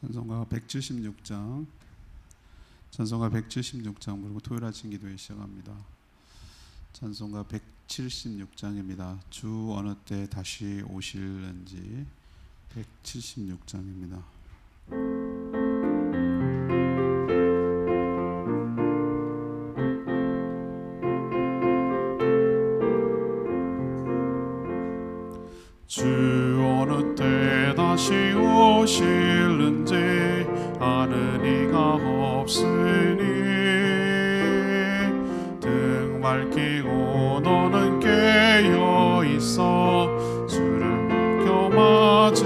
찬송가 176장 찬송가 176장 부르고 토요일 아침 기도에 시작합니다. 찬송가 176장입니다. 주 어느 때 다시 오실는지 176장입니다. 주 어느 때 다시 오실는지 아는 이가 없으니 등 밝히고 너는 깨어 있어 주를 껴맞으라.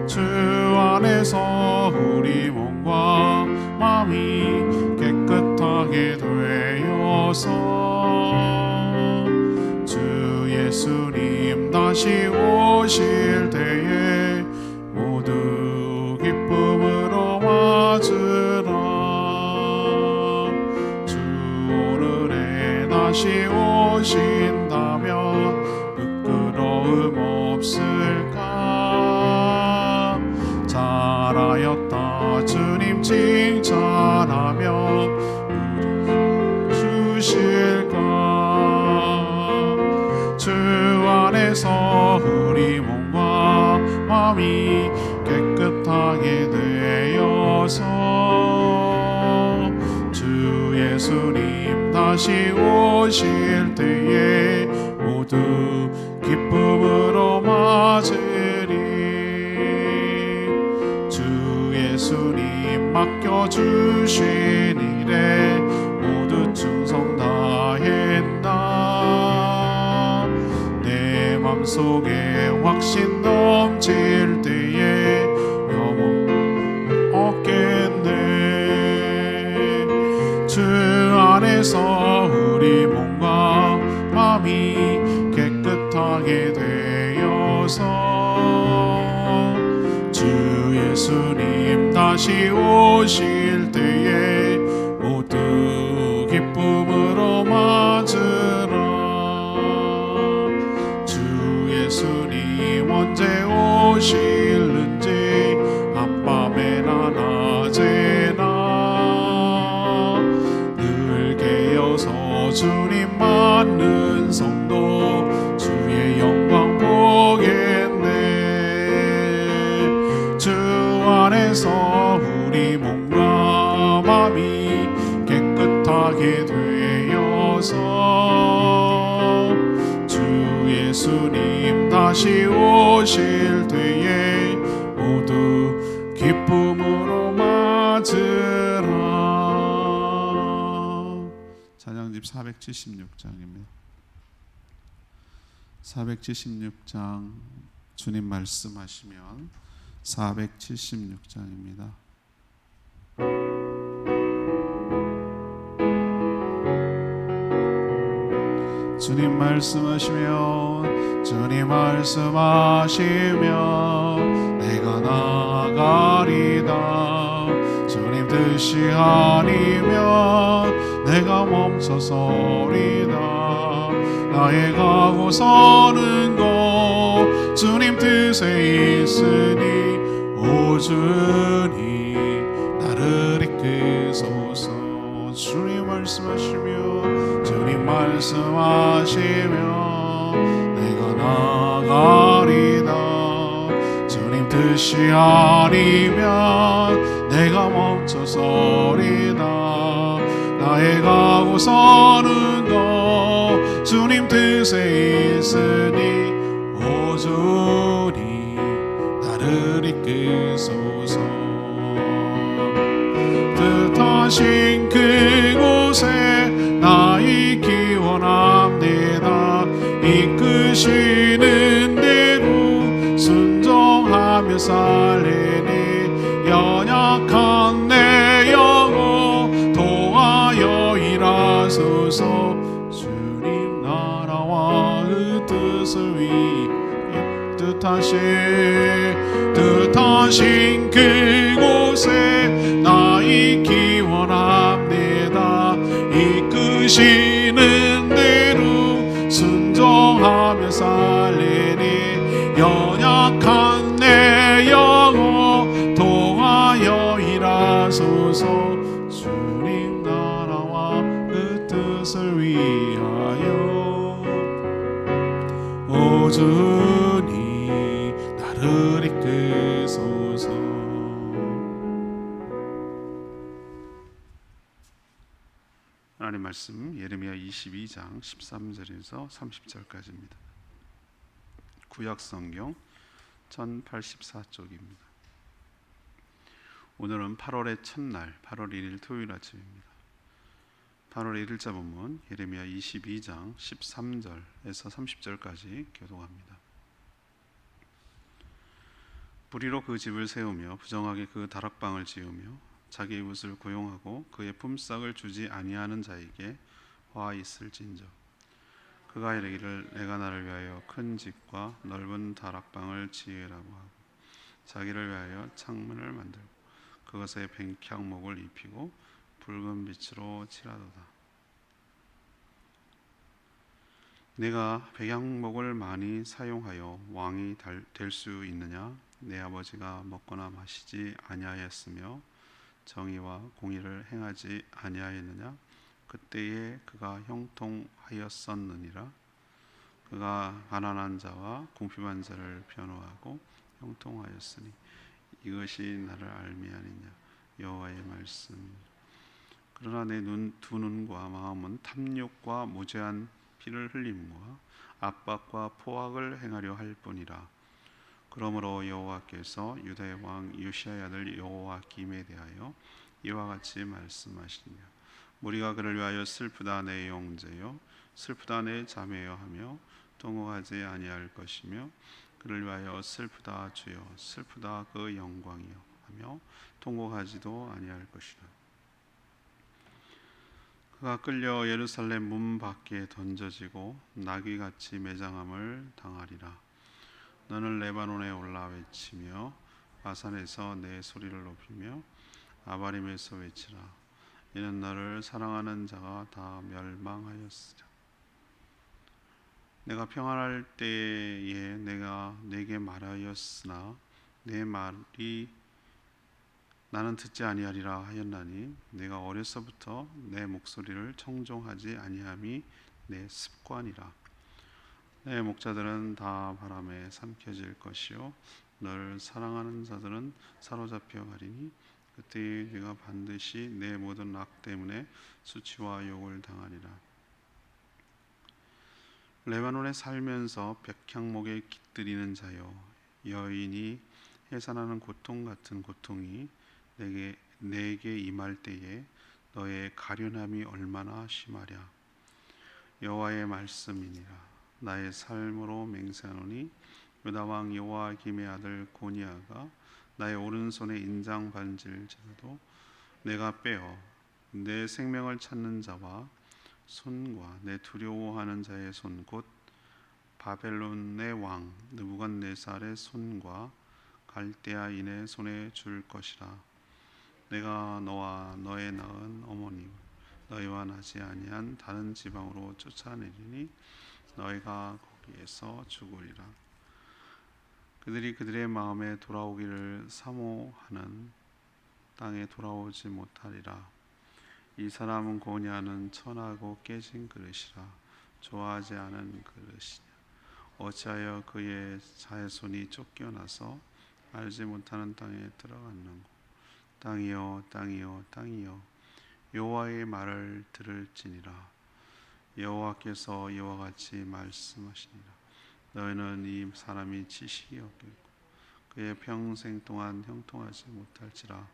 주 안에서 우리 몸과 마음이 깨끗하게 되어서 예수님 다시 오실 때에 모두 기쁨으로 맞으라. 주 오늘에 다시 오신다면 부끄러움 없을까. 잘하였다 주님 칭찬하며 우리 주실까. 주 안에서 우리 몸과 마음이 깨끗하게 되어서 주 예수님 다시 오실 때에 모두 기쁨으로 맞으리. 주 예수님 맡겨주신 일에 모두 충성 다했나. 맘속에 확신 넘칠 때에 영원 없겠네. 주 안에서 우리 몸과 마음이 깨끗하게 되어서 주 예수님 다시 오실 때에 모두 기쁨으로 맞으라. 예수님 언제 오실는지 한밤에나 낮에나 늘 깨어서 주님 맞는 성도 주의 영광 보겠네. 주 안에서 우리 몸과 마음이 깨끗하게 되어서 예수님 다시 오실 때에 모두 기쁨으로 맞으라. 찬양집 476장입니다. 476장 주님 말씀하시면 476장입니다. 주님 말씀하시면 주님 말씀하시면 내가 나아가리다. 주님 뜻이 아니면 내가 멈춰서리다. 나의 가고 서는 것 주님 뜻에 있으니 오 주님 나를 이끄소서. 주님 말씀하시면 주님 말씀하시면 내가 나가리다. 주님 뜻이 아니면 내가 멈춰서리다. 나의 가고 서는 것 주님 뜻에 있으니 오 주님 나를 이끄소서. 뜻하신 그곳에 나 있기 원합니다. 이끄시는 대로 순종하며 살리니 연약한 내 영혼 도하여 일하소서. 주님 나라와 그 뜻을 위해 뜻하신 그곳에 나 있기 원합니다. 이끄시는 대로 순종하며 살리니 연약한 내 하소서. 주님 나라와 그 뜻을 위하여 오 주님 나를 이끄소서. 하나님 말씀 예레미야 22장 13절에서 30절까지입니다. 구약 성경 1084쪽입니다. 오늘은 8월의 첫날 8월 1일 토요일 아침입니다. 8월 1일자 본문 예레미야 22장 13절에서 30절까지 교독합니다. 불의로 그 집을 세우며 부정하게 그 다락방을 지으며 자기의 옷을 고용하고 그의 품삯을 주지 아니하는 자에게 화 있을진저. 그가 이르기를 내가 나를 위하여 큰 집과 넓은 다락방을 지으라고 하고 자기를 위하여 창문을 만들고 그것에 백향목을 입히고 붉은 빛으로 칠하도다. 내가 백향목을 많이 사용하여 왕이 될 수 있느냐? 내 아버지가 먹거나 마시지 아니하였으며 정의와 공의를 행하지 아니하였느냐? 그때에 그가 형통하였었느니라. 그가 가난한 자와 궁핍한 자를 변호하고 형통하였으니 이것이 나를 알미 아니냐. 여호와의 말씀. 그러나 내 두 눈과 마음은 탐욕과 무죄한 피를 흘림과 압박과 포악을 행하려 할 뿐이라. 그러므로 여호와께서 유다의 왕 요시야의 아들 여호와김에 대하여 이와 같이 말씀하시니라. 무리가 그를 위하여 슬프다 내 형제여, 슬프다 내 자매여 하며 통곡하지 아니할 것이며 그를 위하여 슬프다 주여, 슬프다 그 영광이여 하며 통곡하지도 아니할 것이라. 그가 끌려 예루살렘 문 밖에 던져지고 나귀같이 매장함을 당하리라. 너는 레바논에 올라 외치며 바산에서 내 소리를 높이며 아바림에서 외치라. 이는 너를 사랑하는 자가 다 멸망하였으리라. 내가 평안할 때에 내가 내게 말하였으나 내 말이 나는 듣지 아니하리라 하였나니 내가 어려서부터 내 목소리를 청종하지 아니함이 내 습관이라. 내 목자들은 다 바람에 삼켜질 것이요 너를 사랑하는 자들은 사로잡혀 가리니 그때 네가 반드시 내 모든 악 때문에 수치와 욕을 당하리라. 레바논에 살면서 백향목에 깃들이는 자여, 여인이 해산하는 고통 같은 고통이 내게 임할 때에 너의 가련함이 얼마나 심하랴. 여호와의 말씀이니라. 나의 삶으로 맹세하노니 유다 왕 여호와김의 아들 고니아가 나의 오른손에 인장 반지를 지라도 내가 빼어 내 생명을 찾는 자와 손과 내 두려워하는 자의 손 곧 바벨론의 왕 느부갓네살의 손과 갈대아인의 손에 줄 것이라. 내가 너와 너의 낳은 어머님을 너희와 나지 아니한 다른 지방으로 쫓아내리니 너희가 거기에서 죽으리라. 그들이 그들의 마음에 돌아오기를 사모하는 땅에 돌아오지 못하리라. 이 사람은 고니아는 천하고 깨진 그릇이라. 좋아하지 않은 그릇이냐. 어찌하여 그의 자손이 쫓겨나서 알지 못하는 땅에 들어갔는고. 땅이여 땅이여 땅이여 여호와의 말을 들을지니라. 여호와께서 이와 같이 말씀하시니라. 너희는 이 사람이 지식이 없겠고 그의 평생 동안 형통하지 못할지라.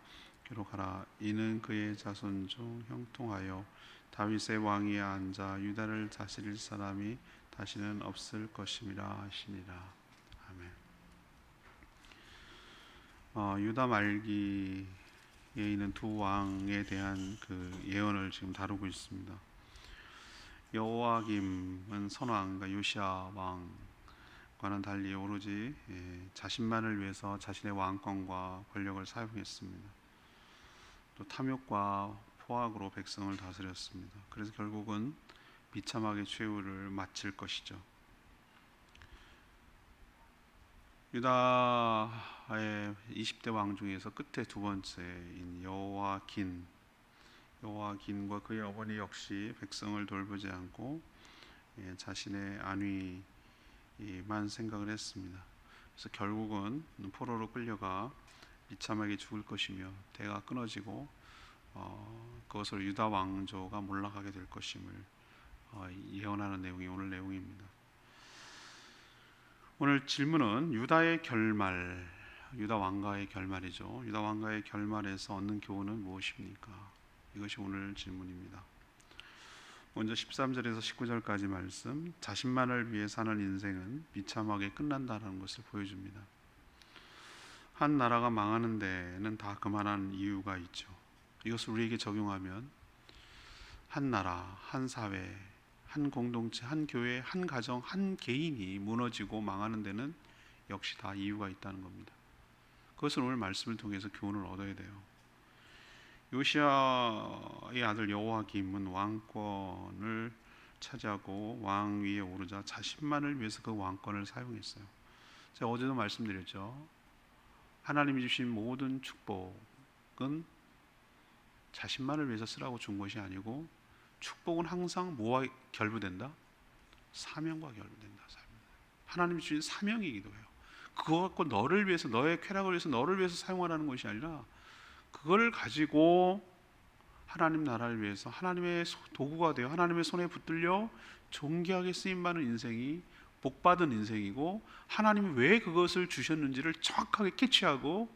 기록하라. 이는 그의 자손 중 형통하여 다윗의 왕위에 앉아 유다를 다스릴 사람이 다시는 없을 것임이라 하시니라. 아멘. 유다 말기에 있는 두 왕에 대한 그 예언을 지금 다루고 있습니다. 여호와김은 선왕, 그러니까 요시야 왕과는 달리 오로지 자신만을 위해서 자신의 왕권과 권력을 사용했습니다. 또 탐욕과 포악으로 백성을 다스렸습니다. 그래서 결국은 비참하게 최후를 마칠 것이죠. 유다의 20대 왕 중에서 끝에 두 번째인 여호와긴과 그의 어머니 역시 백성을 돌보지 않고 자신의 안위만 생각을 했습니다. 그래서 결국은 포로로 끌려가 비참하게 죽을 것이며 대가 끊어지고 그것을 유다 왕조가 몰락하게 될 것임을 예언하는 내용이 오늘 내용입니다. 오늘 질문은 유다의 결말, 유다 왕가의 결말이죠. 유다 왕가의 결말에서 얻는 교훈은 무엇입니까? 이것이 오늘 질문입니다. 먼저 13절에서 19절까지 말씀, 자신만을 위해 사는 인생은 비참하게 끝난다는 것을 보여줍니다. 한 나라가 망하는 데는 다 그만한 이유가 있죠. 이것을 우리에게 적용하면 한 나라, 한 사회, 한 공동체, 한 교회, 한 가정, 한 개인이 무너지고 망하는 데는 역시 다 이유가 있다는 겁니다. 그것을 오늘 말씀을 통해서 교훈을 얻어야 돼요. 요시야의 아들 여호와김은 왕권을 차지하고 왕 위에 오르자 자신만을 위해서 그 왕권을 사용했어요. 제가 어제도 말씀드렸죠. 하나님이 주신 모든 축복은 자신만을 위해서 쓰라고 준 것이 아니고, 축복은 항상 뭐와 결부된다? 사명과 결부된다. 하나님이 주신 사명이기도 해요. 그거 갖고 너를 위해서, 너의 쾌락을 위해서, 너를 위해서 사용하라는 것이 아니라 그걸 가지고 하나님 나라를 위해서 하나님의 도구가 되어 하나님의 손에 붙들려 존귀하게 쓰임받는 인생이 복받은 인생이고, 하나님이 왜 그것을 주셨는지를 정확하게 캐치하고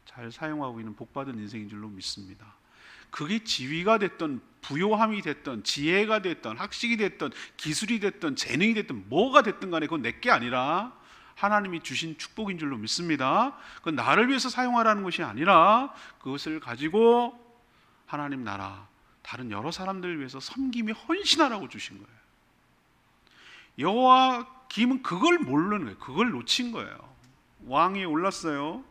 잘 사용하고 있는 복받은 인생인 줄로 믿습니다. 그게 지위가 됐던, 부요함이 됐던, 지혜가 됐던, 학식이 됐던, 기술이 됐던, 재능이 됐던, 뭐가 됐든 간에 그건 내게 아니라 하나님이 주신 축복인 줄로 믿습니다. 그건 나를 위해서 사용하라는 것이 아니라 그것을 가지고 하나님 나라, 다른 여러 사람들을 위해서 섬김에 헌신하라고 주신 거예요. 여호와김은 그걸 모르는 거예요. 그걸 놓친 거예요. 왕에 올랐어요.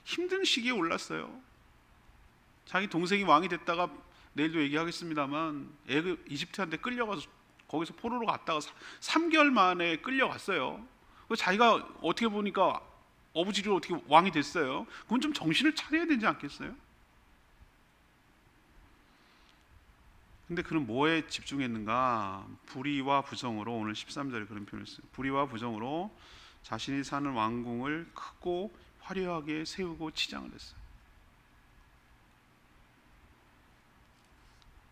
힘든 시기에 올랐어요. 자기 동생이 왕이 됐다가, 내일도 얘기하겠습니다만, 이집트한테 끌려가서 거기서 포로로 갔다가 3개월 만에 끌려갔어요. 자기가 어떻게 보니까 어부지리로 어떻게 왕이 됐어요. 그건 좀 정신을 차려야 되지 않겠어요? 근데 그는 뭐에 집중했는가? 불의와 부정으로, 오늘 13절에 그런 표현을 써요. 불의와 부정으로 자신이 사는 왕궁을 크고 화려하게 세우고 치장을 했어요.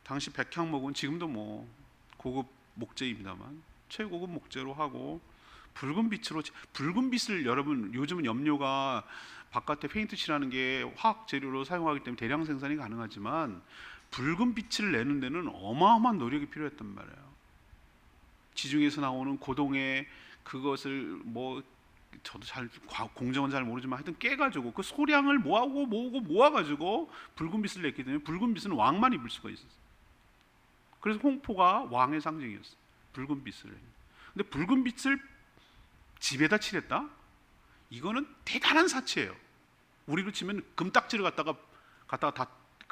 당시 백향목은 지금도 뭐 고급 목재입니다만 최고급 목재로 하고, 붉은 빛을, 여러분 요즘은 염료가 바깥에 페인트 칠하는 게 화학 재료로 사용하기 때문에 대량 생산이 가능하지만 붉은 빛을 내는 데는 어마어마한 노력이 필요했단 말이에요. 지중해에서 나오는 고동의 그것을 저도 잘 공정은 잘 모르지만 하여튼 깨가지고 그 소량을 모아가지고 붉은 빛을 냈기 때문에 붉은 빛은 왕만 입을 수가 있었어요. 그래서 홍포가 왕의 상징이었어요. 붉은 빛을. 근데 붉은 빛을 집에다 칠했다? 이거는 대단한 사치예요. 우리로 치면 금딱지를 갖다가 다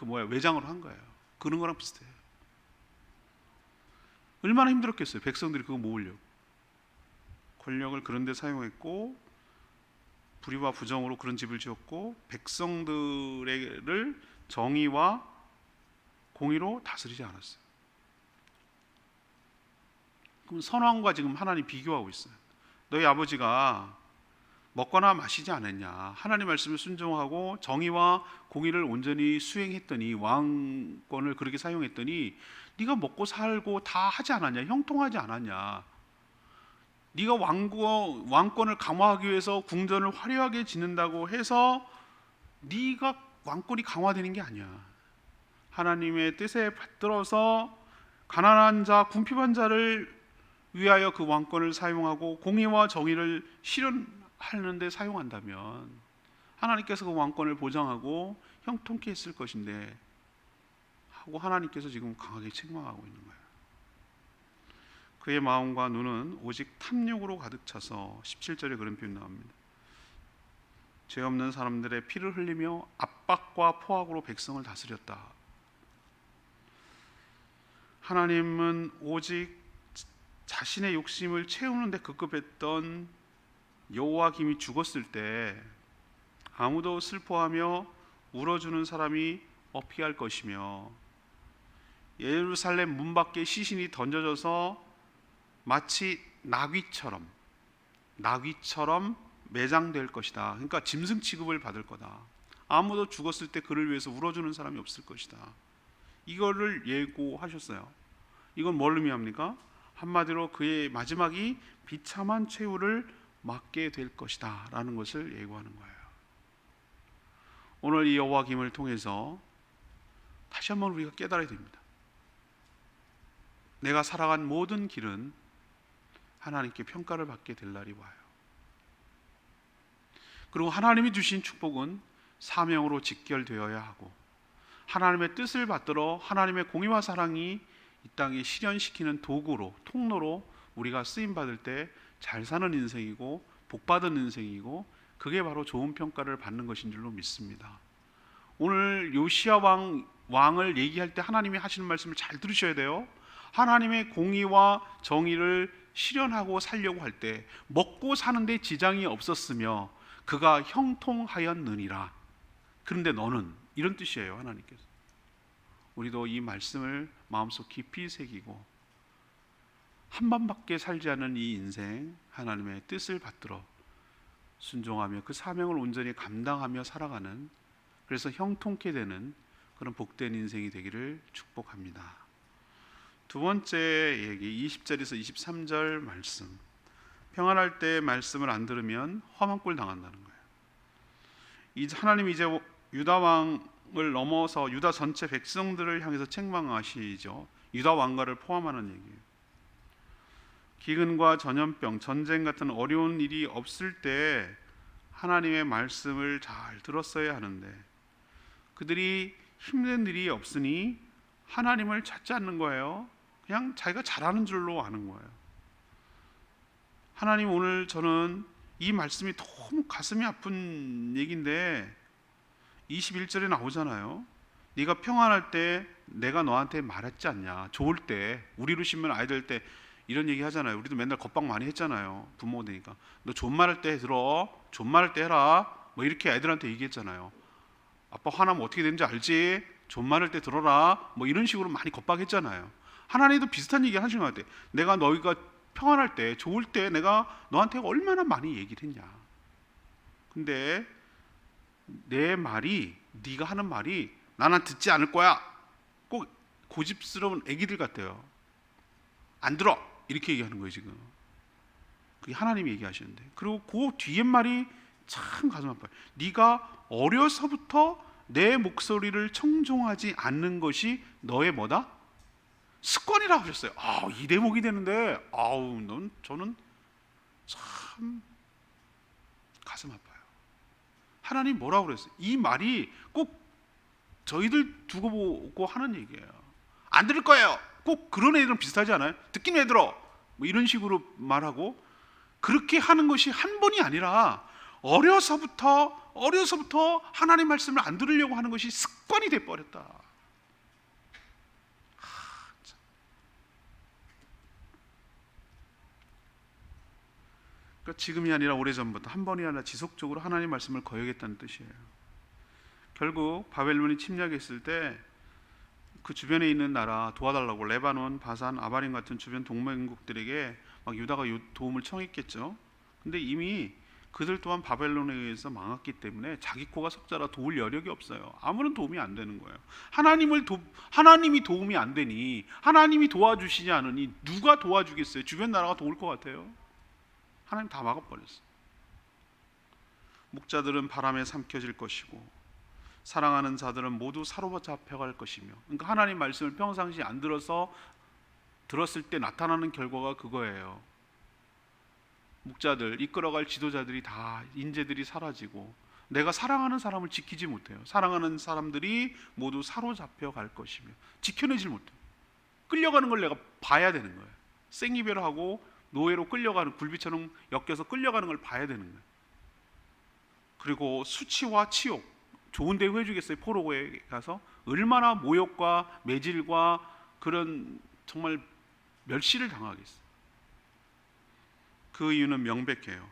외장으로 한 거예요. 그런 거랑 비슷해요. 얼마나 힘들었겠어요. 백성들이 그거 모으려고. 권력을 그런 데 사용했고, 불의와 부정으로 그런 집을 지었고, 백성들을 정의와 공의로 다스리지 않았어요. 그럼 선왕과 지금 하나님 비교하고 있어요. 너희 아버지가 먹거나 마시지 않았냐? 하나님 말씀을 순종하고 정의와 공의를 온전히 수행했더니, 왕권을 그렇게 사용했더니 네가 먹고 살고 다 하지 않았냐? 형통하지 않았냐? 네가 왕권을 강화하기 위해서 궁전을 화려하게 짓는다고 해서 네가 왕권이 강화되는 게 아니야. 하나님의 뜻에 받들어서 가난한 자, 궁핍한 자를 위하여 그 왕권을 사용하고 공의와 정의를 실현하는 데 사용한다면 하나님께서 그 왕권을 보장하고 형통케 했을 것인데 하고, 하나님께서 지금 강하게 책망하고 있는 거예요. 그의 마음과 눈은 오직 탐욕으로 가득 차서 17절에 그런 표현 나옵니다. 죄 없는 사람들의 피를 흘리며 압박과 포악으로 백성을 다스렸다. 하나님은 오직 자신의 욕심을 채우는 데 급급했던 여호와김이 죽었을 때 아무도 슬퍼하며 울어주는 사람이 없게 것이며 예루살렘 문 밖에 시신이 던져져서 마치 나귀처럼 매장될 것이다. 그러니까 짐승 취급을 받을 거다. 아무도 죽었을 때 그를 위해서 울어주는 사람이 없을 것이다. 이거를 예고하셨어요. 이건 뭘 의미합니까? 한마디로 그의 마지막이 비참한 최후를 맞게 될 것이다 라는 것을 예고하는 거예요. 오늘 이 여호와김을 통해서 다시 한번 우리가 깨달아야 됩니다. 내가 살아간 모든 길은 하나님께 평가를 받게 될 날이 와요. 그리고 하나님이 주신 축복은 사명으로 직결되어야 하고 하나님의 뜻을 받들어 하나님의 공의와 사랑이 이 땅에 실현시키는 도구로, 통로로 우리가 쓰임받을 때 잘 사는 인생이고 복받은 인생이고 그게 바로 좋은 평가를 받는 것인 줄로 믿습니다. 오늘 요시야 왕을 얘기할 때 하나님이 하시는 말씀을 잘 들으셔야 돼요. 하나님의 공의와 정의를 실현하고 살려고 할 때 먹고 사는데 지장이 없었으며 그가 형통하였느니라. 그런데 너는, 이런 뜻이에요. 하나님께서 우리도 이 말씀을 마음속 깊이 새기고 한 번밖에 살지 않은 이 인생 하나님의 뜻을 받들어 순종하며 그 사명을 온전히 감당하며 살아가는, 그래서 형통케 되는 그런 복된 인생이 되기를 축복합니다. 두 번째 얘기, 20절에서 23절 말씀. 평안할 때 말씀을 안 들으면 험한 꼴 당한다는 거예요. 하나님이 이제 유다 왕을 넘어서 유다 전체 백성들을 향해서 책망하시죠. 유다 왕가를 포함하는 얘기예요. 기근과 전염병, 전쟁 같은 어려운 일이 없을 때 하나님의 말씀을 잘 들었어야 하는데 그들이 힘든 일이 없으니 하나님을 찾지 않는 거예요. 그냥 자기가 잘하는 줄로 아는 거예요. 하나님, 오늘 저는 이 말씀이 너무 가슴이 아픈 얘기인데 21절에 나오잖아요. 네가 평안할 때 내가 너한테 말했지 않냐. 좋을 때, 우리로 치면 아이 될 때 이런 얘기 하잖아요. 우리도 맨날 겁박 많이 했잖아요. 부모 되니까 너 좋은 말 할 때 들어, 좋은 말 할 때 해라, 뭐 이렇게 애들한테 얘기했잖아요. 아빠 화나면 어떻게 되는지 알지? 좋은 말 할 때 들어라, 뭐 이런 식으로 많이 겁박했잖아요. 하나님도 비슷한 얘기 하시는 것 같아요. 내가 너희가 평안할 때, 좋을 때 내가 너한테 얼마나 많이 얘기를 했냐. 근데 내 말이, 네가 하는 말이 나는 듣지 않을 거야. 꼭 고집스러운 애기들 같아요. 안 들어, 이렇게 얘기하는 거예요 지금. 그게 하나님이 얘기하시는데. 그리고 그 뒤에 말이 참 가슴 아파요. 네가 어려서부터 내 목소리를 청종하지 않는 것이 너의 뭐다? 습관이라고 하셨어요. 이 대목이 되는데 저는 참 가슴 아파요. 하나님 뭐라고 그랬어요? 이 말이 꼭 저희들 두고 보고 하는 얘기예요. 안 들을 거예요. 꼭 그런 애들은 비슷하지 않아요? 듣긴 왜 들어? 뭐 이런 식으로 말하고, 그렇게 하는 것이 한 번이 아니라 어려서부터 하나님 말씀을 안 들으려고 하는 것이 습관이 돼버렸다. 그러니까 지금이 아니라 오래전부터 한 번이 아니라 지속적으로 하나님 말씀을 거역했다는 뜻이에요. 결국 바벨론이 침략했을 때 그 주변에 있는 나라 도와달라고 레바논, 바산, 아바림 같은 주변 동맹국들에게 막 유다가 도움을 청했겠죠. 근데 이미 그들 또한 바벨론에 의해서 망했기 때문에 자기 코가 석자라 도울 여력이 없어요. 아무런 도움이 안 되는 거예요. 하나님이 도움이 안 되니, 하나님이 도와주시지 않으니 누가 도와주겠어요? 주변 나라가 도울 것 같아요? 하나님 다 막아버렸어요. 목자들은 바람에 삼켜질 것이고 사랑하는 자들은 모두 사로잡혀갈 것이며, 그러니까 하나님 말씀을 평상시 안 들었을 때 나타나는 결과가 그거예요. 목자들, 이끌어갈 지도자들이 다, 인재들이 사라지고 내가 사랑하는 사람을 지키지 못해요. 사랑하는 사람들이 모두 사로잡혀갈 것이며 지켜내질 못해요. 끌려가는 걸 내가 봐야 되는 거예요. 생이별하고 노예로 끌려가는, 굴비처럼 엮여서 끌려가는 걸 봐야 되는 거예요. 그리고 수치와 치욕, 좋은 대우 해주겠어요? 포로에 가서 얼마나 모욕과 매질과 그런 정말 멸시를 당하겠어요. 그 이유는 명백해요.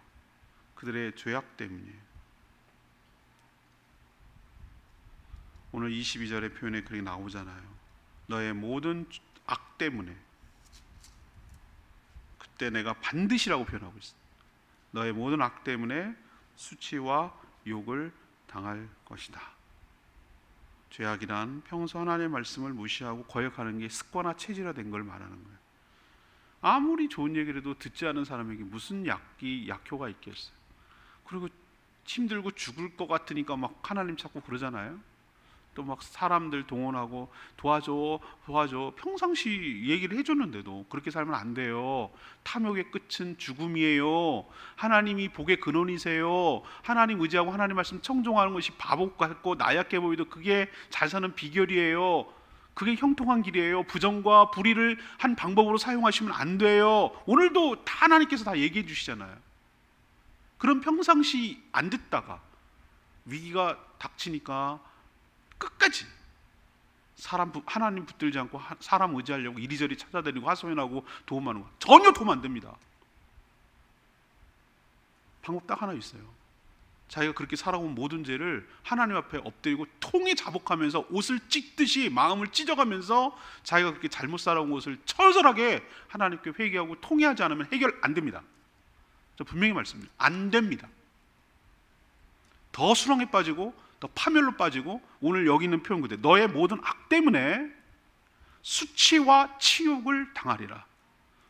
그들의 죄악 때문이에요. 오늘 22절의 표현에 그렇게 나오잖아요. 너의 모든 악 때문에. 그때 내가 반드시라고 표현하고 있어요. 너의 모든 악 때문에 수치와 욕을 당할 것이다. 죄악이란 평소 하나님의 말씀을 무시하고 거역하는 게 습관화 체질화된 걸 말하는 거예요. 아무리 좋은 얘기를 해도 듣지 않은 사람에게 무슨 약효가 있겠어요. 그리고 힘들고 죽을 것 같으니까 막 하나님 찾고 그러잖아요. 또 막 사람들 동원하고 도와줘 평상시 얘기를 해줬는데도 그렇게 살면 안 돼요. 탐욕의 끝은 죽음이에요. 하나님이 복의 근원이세요. 하나님 의지하고 하나님 말씀 청종하는 것이 바보 같고 나약해 보이도 그게 잘 사는 비결이에요. 그게 형통한 길이에요. 부정과 불의를 한 방법으로 사용하시면 안 돼요. 오늘도 다 하나님께서 다 얘기해 주시잖아요. 그럼 평상시 안 듣다가 위기가 닥치니까 끝까지 하나님 붙들지 않고 사람 의지하려고 이리저리 찾아다니고 하소연하고 도움하는 거 전혀 도움 안 됩니다. 방법 딱 하나 있어요. 자기가 그렇게 살아온 모든 죄를 하나님 앞에 엎드리고 통에 자복하면서 옷을 찢듯이 마음을 찢어가면서 자기가 그렇게 잘못 살아온 것을 처절하게 하나님께 회개하고 통회하지 않으면 해결 안 됩니다. 저 분명히 말씀드립니다. 안 됩니다. 더 수렁에 빠지고 더 파멸로 빠지고 오늘 여기 있는 표현 그대로 너의 모든 악 때문에 수치와 치욕을 당하리라.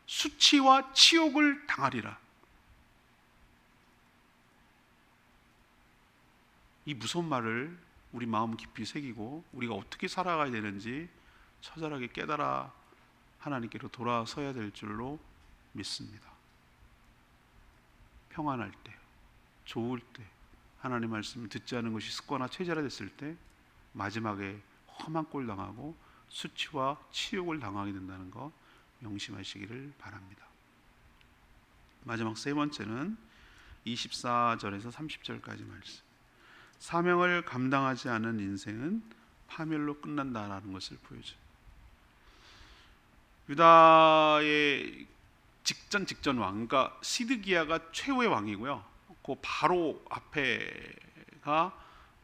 수치와 치욕을 당하리라. 이 무서운 말을 우리 마음 깊이 새기고 우리가 어떻게 살아가야 되는지 처절하게 깨달아 하나님께로 돌아서야 될 줄로 믿습니다. 평안할 때, 좋을 때, 하나님 말씀을 듣지 않은 것이 습관화 체질화됐을 때 마지막에 험한 꼴 당하고 수치와 치욕을 당하게 된다는 것 명심하시기를 바랍니다. 마지막 세 번째는 24절에서 30절까지 말씀. 사명을 감당하지 않은 인생은 파멸로 끝난다라는 것을 보여줘요. 유다의 직전 왕, 그러니까 시드기야가 최후의 왕이고요. 그 바로 앞에가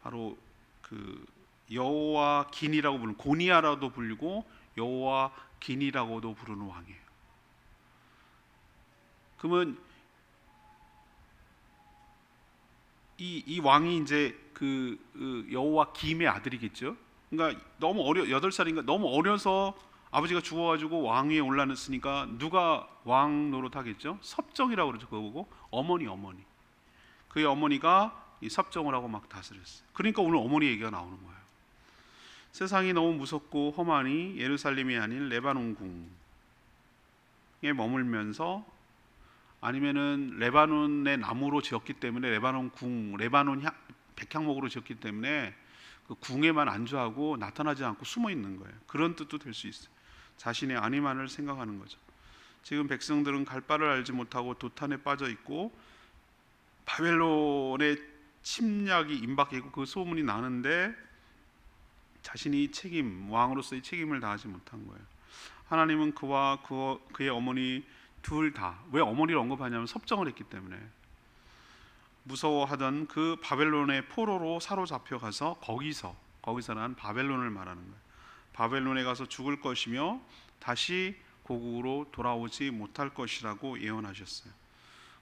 바로 그 여호와 긴이라고 부르는 고니아라도 불리고 여호와 긴이라고도 부르는 왕이에요. 그러면 이 왕이 이제 그 여호와 김의 아들이겠죠. 그러니까 너무 8살인가 너무 어려서 아버지가 죽어가지고 왕 위에 올라섰으니까 누가 왕 노릇하겠죠? 섭정이라고 그러죠. 그거고 어머니. 그의 어머니가 이 섭정을 하고 막 다스렸어요. 그러니까 오늘 어머니 얘기가 나오는 거예요. 세상이 너무 무섭고 험하니 예루살렘이 아닌 레바논 궁에 머물면서 아니면은 레바논의 나무로 지었기 때문에 레바논 백향목으로 지었기 때문에 그 궁에만 안주하고 나타나지 않고 숨어 있는 거예요. 그런 뜻도 될 수 있어요. 자신의 안위만을 생각하는 거죠. 지금 백성들은 갈 바를 알지 못하고 도탄에 빠져 있고 바벨론의 침략이 임박했고 그 소문이 나는데 자신이 왕으로서의 책임을 다하지 못한 거예요. 하나님은 그와 그의 어머니 둘 다, 왜 어머니를 언급하냐면 섭정을 했기 때문에 무서워하던 그 바벨론의 포로로 사로잡혀 가서 거기서는 바벨론을 말하는 거예요. 바벨론에 가서 죽을 것이며 다시 고국으로 돌아오지 못할 것이라고 예언하셨어요.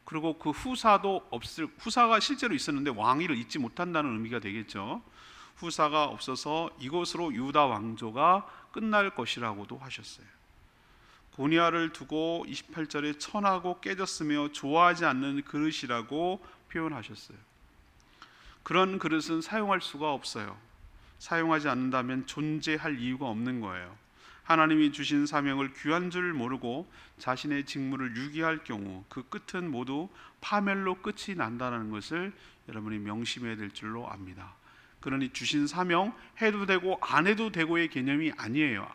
그리고 그 후사가 실제로 있었는데 왕위를 잊지 못한다는 의미가 되겠죠. 후사가 없어서 이것으로 유다 왕조가 끝날 것이라고도 하셨어요. 고니아를 두고 28절에 천하고 깨졌으며 좋아하지 않는 그릇이라고 표현하셨어요. 그런 그릇은 사용할 수가 없어요. 사용하지 않는다면 존재할 이유가 없는 거예요. 하나님이 주신 사명을 귀한 줄 모르고 자신의 직무를 유기할 경우 그 끝은 모두 파멸로 끝이 난다는 것을 여러분이 명심해야 될 줄로 압니다. 그러니 주신 사명 해도 되고 안 해도 되고의 개념이 아니에요.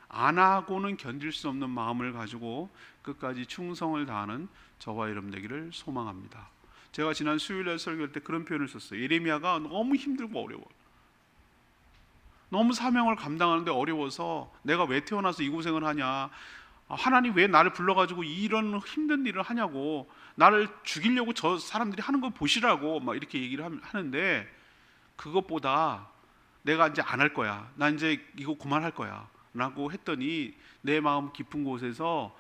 안 하고는 견딜 수 없는 마음을 가지고 끝까지 충성을 다하는 저와 여러분 되기를 소망합니다. 제가 지난 수요일에 설교할 때 그런 표현을 썼어요. 예레미야가 너무 힘들고 어려워. 너무 사명을 감당하는데 어려워서 내가 왜 태어나서 이 고생을 하냐. 하나님 왜 나를 불러가지고 이런 힘든 일을 하냐고, 나를 죽이려고 저 사람들이 하는 거 보시라고 막 이렇게 얘기를 하는데, 그것보다 내가 이제 안 할 거야, 나 이제 이거 그만할 거야 라고 했더니 내 마음 깊은 곳에서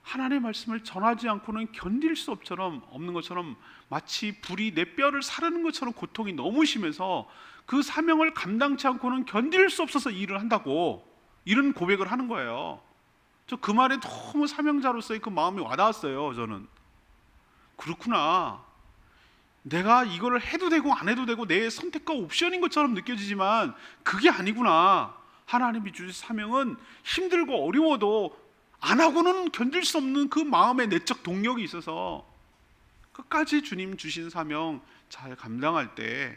하나님의 말씀을 전하지 않고는 견딜 수 없는 것처럼, 마치 불이 내 뼈를 사르는 것처럼 고통이 너무 심해서 그 사명을 감당치 않고는 견딜 수 없어서 이 일을 한다고, 이런 고백을 하는 거예요. 저 그 말에 너무 사명자로서의 그 마음이 와닿았어요. 저는 그렇구나, 내가 이거를 해도 되고 안 해도 되고 내 선택과 옵션인 것처럼 느껴지지만 그게 아니구나. 하나님이 주신 사명은 힘들고 어려워도 안 하고는 견딜 수 없는 그 마음의 내적 동력이 있어서 끝까지 주님 주신 사명 잘 감당할 때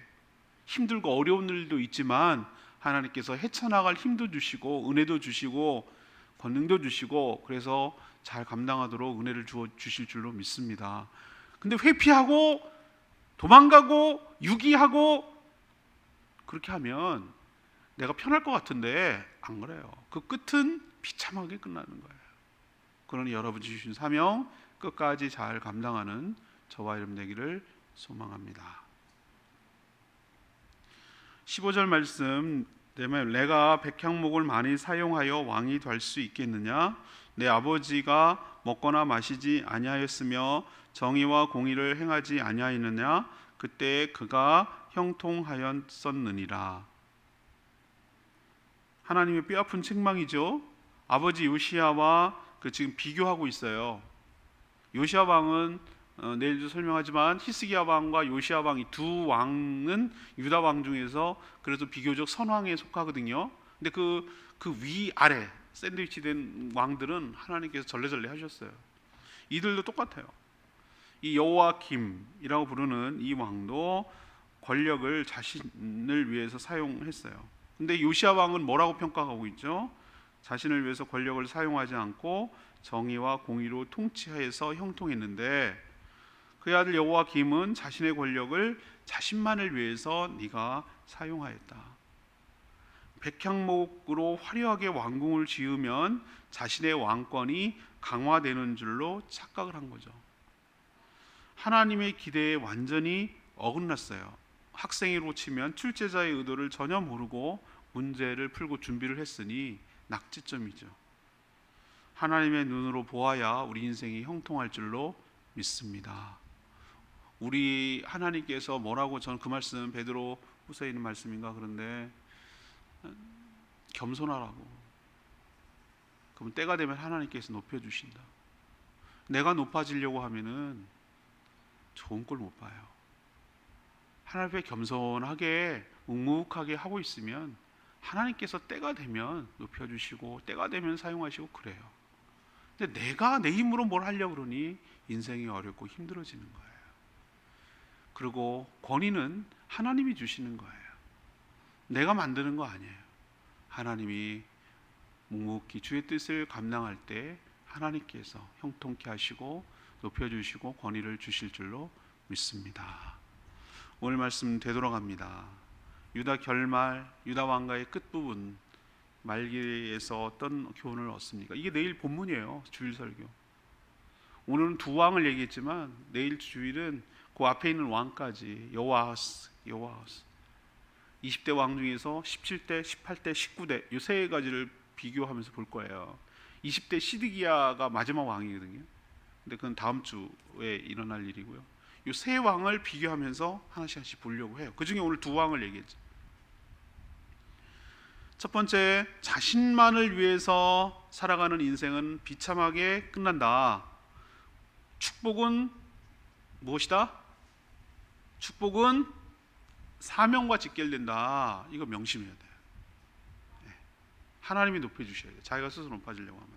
힘들고 어려운 일도 있지만 하나님께서 헤쳐나갈 힘도 주시고 은혜도 주시고 권능도 주시고, 그래서 잘 감당하도록 은혜를 주어 주실 줄로 믿습니다. 근데 회피하고 도망가고 유기하고 그렇게 하면 내가 편할 것 같은데 안 그래요. 그 끝은 비참하게 끝나는 거예요. 그러니 여러분이 주신 사명 끝까지 잘 감당하는 저와 여러분 되기를 소망합니다. 15절 말씀, 내가 백향목을 많이 사용하여 왕이 될 수 있겠느냐? 내 아버지가 먹거나 마시지 아니하였으며 정의와 공의를 행하지 아니하였느냐? 그때 그가 형통하였었느니라. 하나님의 뼈아픈 책망이죠. 아버지 요시야와 지금 비교하고 있어요. 요시야 왕은 내일도 설명하지만 히스기야 왕과 요시야 왕, 이 두 왕은 유다 왕 중에서 그래도 비교적 선왕에 속하거든요. 근데 그 위아래 샌드위치된 왕들은 하나님께서 전례전례 하셨어요. 이들도 똑같아요. 이 여호와김이라고 부르는 이 왕도 권력을 자신을 위해서 사용했어요. 근데 요시야 왕은 뭐라고 평가하고 있죠? 자신을 위해서 권력을 사용하지 않고 정의와 공의로 통치해서 형통했는데, 그의 아들 여호와김은 자신의 권력을 자신만을 위해서 네가 사용하였다. 백향목으로 화려하게 왕궁을 지으면 자신의 왕권이 강화되는 줄로 착각을 한 거죠. 하나님의 기대에 완전히 어긋났어요. 학생으로 치면 출제자의 의도를 전혀 모르고 문제를 풀고 준비를 했으니 낙지점이죠. 하나님의 눈으로 보아야 우리 인생이 형통할 줄로 믿습니다. 우리 하나님께서 뭐라고, 저는 그 말씀 베드로 후서에 있는 말씀인가 그런데 겸손하라고. 그럼 때가 되면 하나님께서 높여주신다. 내가 높아지려고 하면은 좋은 꼴 못 봐요. 하나님 앞에 겸손하게 묵묵하게 하고 있으면 하나님께서 때가 되면 높여주시고 때가 되면 사용하시고 그래요. 근데 내가 내 힘으로 뭘 하려고 그러니 인생이 어렵고 힘들어지는 거예요. 그리고 권위는 하나님이 주시는 거예요. 내가 만드는 거 아니에요. 하나님이 묵묵히 주의 뜻을 감당할 때 하나님께서 형통케 하시고 높여주시고 권위를 주실 줄로 믿습니다. 오늘 말씀 되돌아갑니다. 유다 결말, 유다 왕가의 끝부분 말기에서 어떤 교훈을 얻습니까? 이게 내일 본문이에요. 주일 설교. 오늘은 두 왕을 얘기했지만 내일 주일은 그 앞에 있는 왕까지, 여호아하스 20대 왕 중에서 17대, 18대, 19대 이 세 가지를 비교하면서 볼 거예요. 20대 시드기야가 마지막 왕이거든요. 근데 그건 다음 주에 일어날 일이고요. 이 세 왕을 비교하면서 하나씩 보려고 해요. 그 중에 오늘 두 왕을 얘기했죠. 첫 번째, 자신만을 위해서 살아가는 인생은 비참하게 끝난다. 축복은 무엇이다? 축복은 사명과 직결된다. 이거 명심해야 돼요. 하나님이 높여주셔야 돼요. 자기가 스스로 높아지려고 하면.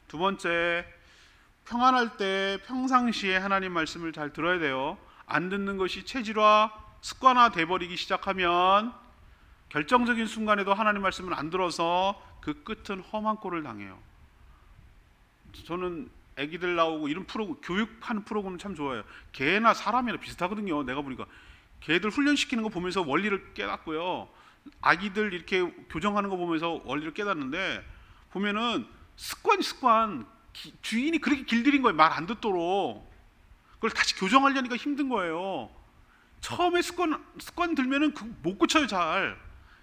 두 번째, 평안할 때 평상시에 하나님 말씀을 잘 들어야 돼요. 안 듣는 것이 체질화, 습관화 돼버리기 시작하면 결정적인 순간에도 하나님 말씀을 안 들어서 그 끝은 험한 꼴을 당해요. 저는 애기들 나오고 이런 교육하는 프로그램 참 좋아해요. 개나 사람이나 비슷하거든요. 내가 보니까 개들 훈련시키는 거 보면서 원리를 깨닫고요. 아기들 이렇게 교정하는 거 보면서 원리를 깨닫는데, 보면은 습관 주인이 그렇게 길들인 거예요. 말 안 듣도록. 그걸 다시 교정하려니까 힘든 거예요. 처음에 습관 들면은 못 고쳐요 잘.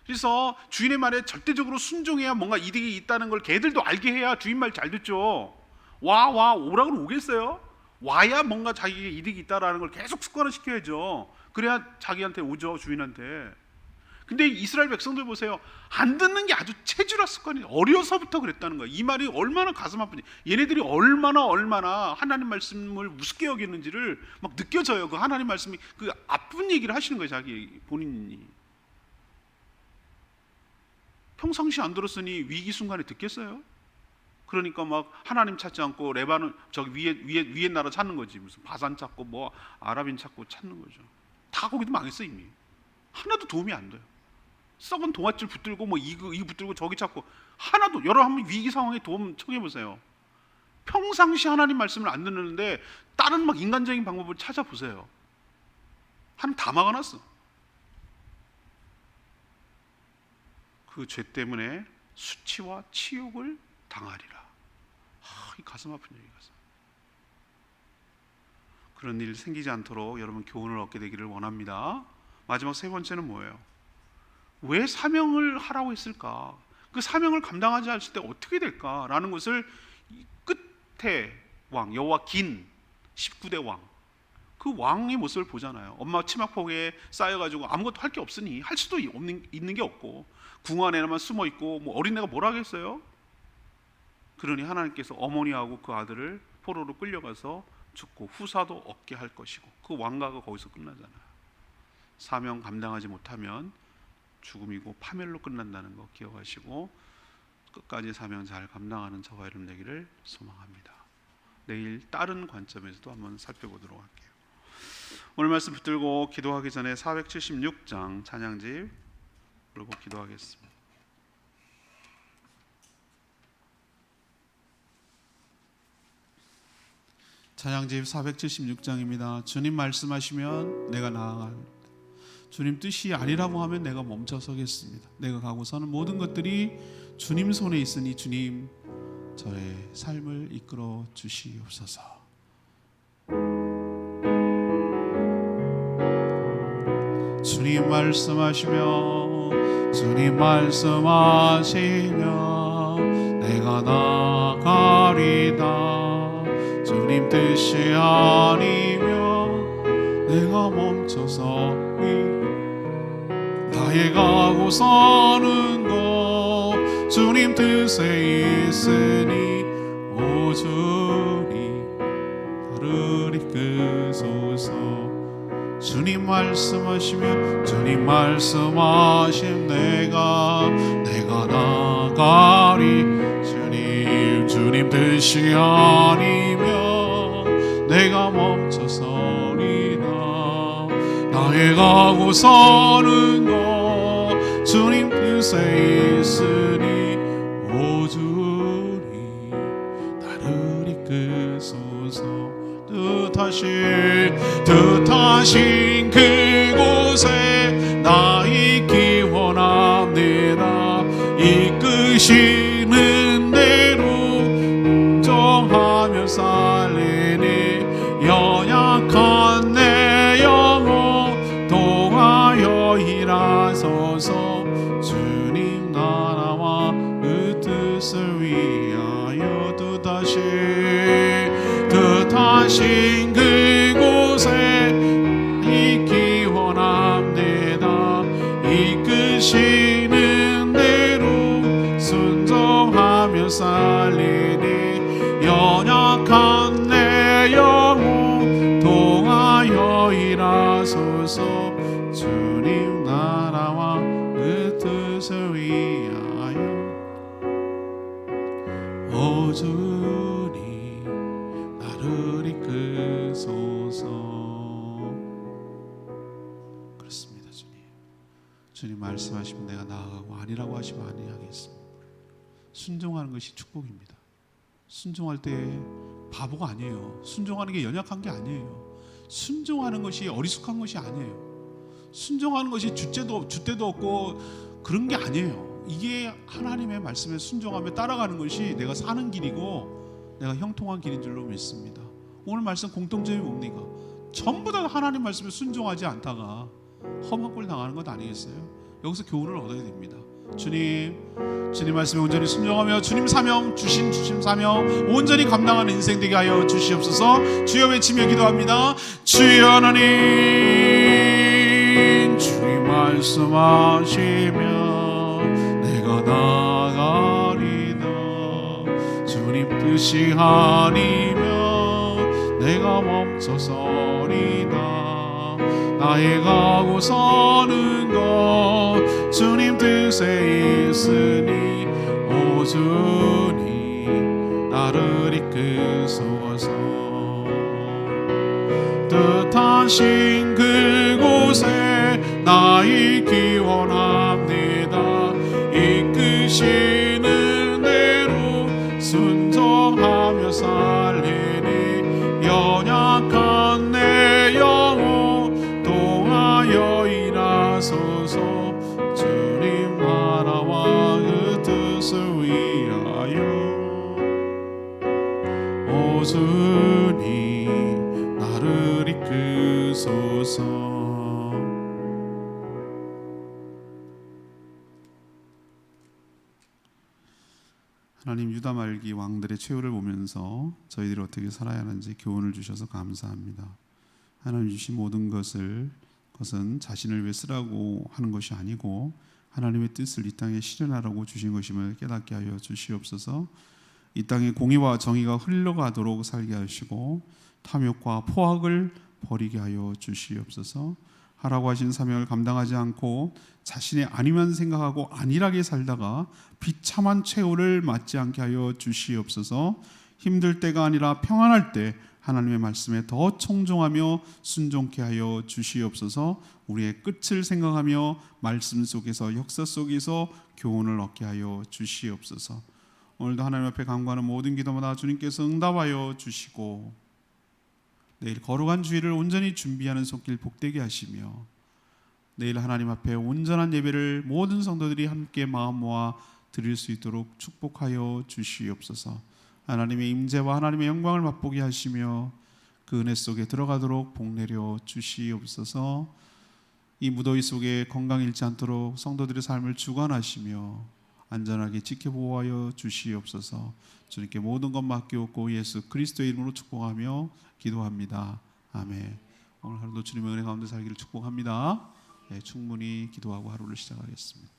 그래서 주인의 말에 절대적으로 순종해야 뭔가 이득이 있다는 걸 걔들도 알게 해야 주인 말 잘 듣죠. 오라고 오겠어요? 와야 뭔가 자기에게 이득이 있다라는 걸 계속 습관을 시켜야죠. 그래야 자기한테 오죠, 주인한테. 근데 이스라엘 백성들 보세요. 안 듣는 게 아주 체질화 습관이 어려서부터 그랬다는 거예요. 이 말이 얼마나 가슴 아픈지, 얘네들이 얼마나 하나님 말씀을 우습게 여겼는지를 막 느껴져요. 그 하나님 말씀이 그 아픈 얘기를 하시는 거예요, 자기 본인이. 평상시 안 들었으니 위기 순간에 듣겠어요? 그러니까 막 하나님 찾지 않고 레바논 저기 위에 나라 찾는 거지. 무슨 바산 찾고 뭐 아랍인 찾고 찾는 거죠. 다 거기도 망했어 이미. 하나도 도움이 안 돼요. 썩은 동아줄 붙들고 뭐 이거 붙들고 저기 찾고 하나도. 여러분 한번 위기 상황에 도움 청해 보세요. 평상시 하나님 말씀을 안 듣는데 다른 막 인간적인 방법을 찾아보세요. 하나님 다 막아놨어. 그 죄 때문에 수치와 치욕을 당하리라. 이 가슴 아픈 얘기가서. 그런 일 생기지 않도록 여러분 교훈을 얻게 되기를 원합니다. 마지막 세 번째는 뭐예요? 왜 사명을 하라고 했을까? 그 사명을 감당하지 않을 때 어떻게 될까라는 것을 끝에 왕 여호와긴 19대 왕, 그 왕의 모습을 보잖아요. 엄마 치마폭에 쌓여가지고 아무것도 할 게 없으니 할 수도 있는 게 없고 궁 안에만 숨어 있고 뭐 어린애가 뭘 하겠어요? 그러니 하나님께서 어머니하고 그 아들을 포로로 끌려가서 죽고 후사도 없게 할 것이고 그 왕가가 거기서 끝나잖아요. 사명 감당하지 못하면 죽음이고 파멸로 끝난다는 거 기억하시고 끝까지 사명 잘 감당하는 저와 여러분 되기를 소망합니다. 내일 다른 관점에서도 한번 살펴보도록 할게요. 오늘 말씀 붙들고 기도하기 전에 476장 찬양집 부르고 기도하겠습니다. 찬양집 476장입니다. 주님 말씀하시면 내가 나아갑니다. 주님 뜻이 아니라고 하면 내가 멈춰서겠습니다. 내가 가고 서는 모든 것들이 주님 손에 있으니 주님 저의 삶을 이끌어 주시옵소서. 주님 말씀하시면 내가 나가리다. 주님 뜻이 아니면 내가 멈춰서리. 나의 가고 서는 곳 주님 뜻에 있으니 오 주님 나를 이끄소서. 주님 말씀하시면 내가 나가리. 주님 뜻이 아니면 내가 멈춰서리다. 나의 가고 서는 곳 주님 뜻에 있으니 오 주님 나를 이끄소서. 뜻하신 그곳에 나 있기 원합니다. 이끄시는 대로 정하며 살리니 연약한 내 영혼 동하여 일하소서. 주님 나라와 그 뜻을 위하여 뜻하신 그곳에 있기 원합니다. 이끄시는 대로 순종하며 살리니 연약한 내 영혼 동하여 일하소서. 주님 나라와 그 뜻을 위하여 오 주님 나를 이끄소서. 그렇습니다. 주님 말씀하시면 내가 나아가고 아니라고 하시면 아니하겠습니다. 순종하는 것이 축복입니다. 순종할 때 바보가 아니에요. 순종하는 게 연약한 게 아니에요. 순종하는 것이 어리숙한 것이 아니에요. 순종하는 것이 줏대도 없고 그런 게 아니에요. 이게 하나님의 말씀에 순종하며 따라가는 것이 내가 사는 길이고 내가 형통한 길인 줄로 믿습니다. 오늘 말씀 공통점이 뭡니까? 전부 다 하나님 말씀에 순종하지 않다가 험한 꼴 당하는 것 아니겠어요? 여기서 교훈을 얻어야 됩니다. 주님 말씀에 온전히 순종하며 주님 사명 주신 사명 온전히 감당하는 인생 되게 하여 주시옵소서. 주여 외치며 기도합니다. 주여 하나님, 주님 말씀하시면 내가 나가리다. 주님 뜻이 아니면 내가 멈춰서리다. 나의 가고 서는 것 주님 뜻에 있으니 오 주님 나를 이끄소서. 뜻하신 그곳에 나 있기 원합니다. 이끄시는 대로 순종하며 살리니 연약한 내 영혼 동하여 일하소서. 주님 나라와 그 뜻을 위하여 오 주님 나를 이끄소서. 하나님, 유다 말기 왕들의 최후를 보면서 저희들이 어떻게 살아야 하는지 교훈을 주셔서 감사합니다. 하나님 주신 모든 것은 자신을 위해 쓰라고 하는 것이 아니고 하나님의 뜻을 이 땅에 실현하라고 주신 것임을 깨닫게 하여 주시옵소서. 이 땅에 공의와 정의가 흘러가도록 살게 하시고 탐욕과 포악을 버리게 하여 주시옵소서. 하라고 하신 사명을 감당하지 않고 자신의 아니면 생각하고 안일하게 살다가 비참한 최후를 맞지 않게 하여 주시옵소서. 힘들 때가 아니라 평안할 때 하나님의 말씀에 더 청종하며 순종케 하여 주시옵소서. 우리의 끝을 생각하며 말씀 속에서 역사 속에서 교훈을 얻게 하여 주시옵소서. 오늘도 하나님 앞에 간구하는 모든 기도마다 주님께서 응답하여 주시고 내일 거룩한 주일을 온전히 준비하는 손길 복되게 하시며 내일 하나님 앞에 온전한 예배를 모든 성도들이 함께 마음 모아 드릴 수 있도록 축복하여 주시옵소서. 하나님의 임재와 하나님의 영광을 맛보게 하시며 그 은혜 속에 들어가도록 복내려 주시옵소서. 이 무더위 속에 건강 잃지 않도록 성도들의 삶을 주관하시며 안전하게 지켜보호하여 주시옵소서. 주님께 모든 것 맡기옵고 예수 그리스도의 이름으로 축복하며 기도합니다. 아멘. 오늘 하루도 주님의 은혜 가운데 살기를 축복합니다. 네, 충분히 기도하고 하루를 시작하겠습니다.